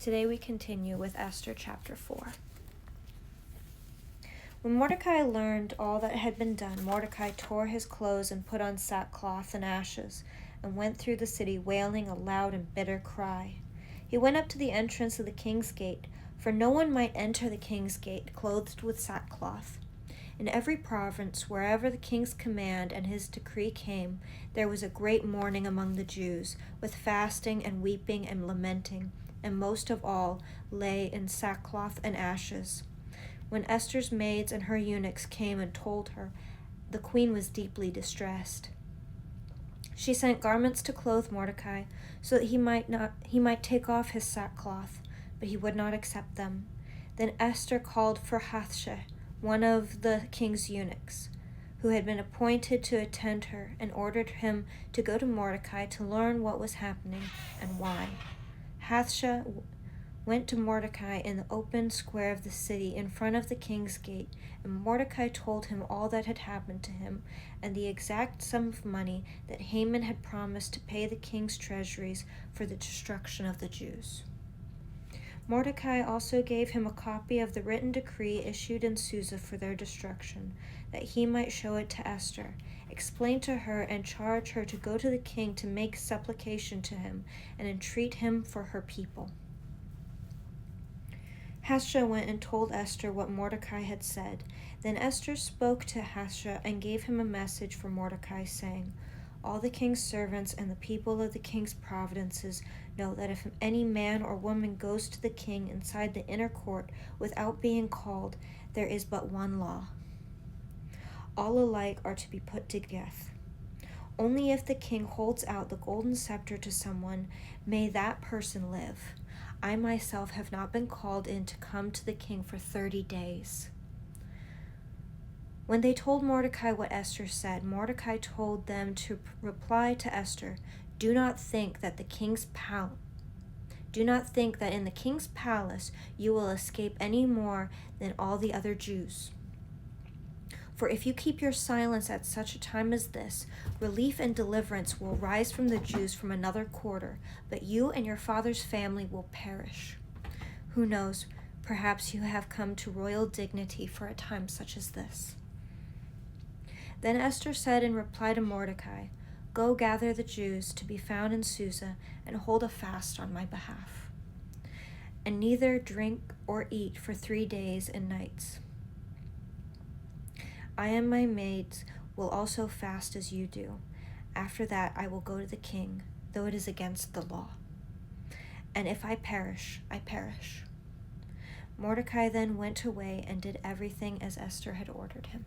Today we continue with Esther chapter 4. When Mordecai learned all that had been done, Mordecai tore his clothes and put on sackcloth and ashes, and went through the city wailing a loud and bitter cry. He went up to the entrance of the king's gate, for no one might enter the king's gate clothed with sackcloth. In every province, wherever the king's command and his decree came, there was a great mourning among the Jews, with fasting and weeping and lamenting, and most of all lay in sackcloth and ashes. When Esther's maids and her eunuchs came and told her, the queen was deeply distressed. She sent garments to clothe Mordecai, so that he might take off his sackcloth, but he would not accept them. Then Esther called for Hathshah, one of the king's eunuchs, who had been appointed to attend her, and ordered him to go to Mordecai to learn what was happening and why. Hathshah went to Mordecai in the open square of the city in front of the king's gate, and Mordecai told him all that had happened to him, and the exact sum of money that Haman had promised to pay the king's treasuries for the destruction of the Jews. Mordecai also gave him a copy of the written decree issued in Susa for their destruction, that he might show it to Esther, explain to her, and charge her to go to the king to make supplication to him and entreat him for her people. Hathshah went and told Esther what Mordecai had said. Then Esther spoke to Hathshah and gave him a message for Mordecai, saying, "All the king's servants and the people of the king's provinces know that if any man or woman goes to the king inside the inner court without being called, there is but one law. All alike are to be put to death. Only if the king holds out the golden scepter to someone may that person live. I myself have not been called in to come to the king for 30 days. When they told Mordecai what Esther said, Mordecai told them to reply to Esther, Do not think that in the king's palace you will escape any more than all the other Jews. For if you keep your silence at such a time as this, relief and deliverance will rise from the Jews from another quarter, but you and your father's family will perish. Who knows, perhaps you have come to royal dignity for a time such as this." Then Esther said in reply to Mordecai, "Go gather the Jews to be found in Susa and hold a fast on my behalf, and neither drink or eat for 3 days and nights. I and my maids will also fast as you do. After that I will go to the king, though it is against the law. And if I perish, I perish." Mordecai then went away and did everything as Esther had ordered him.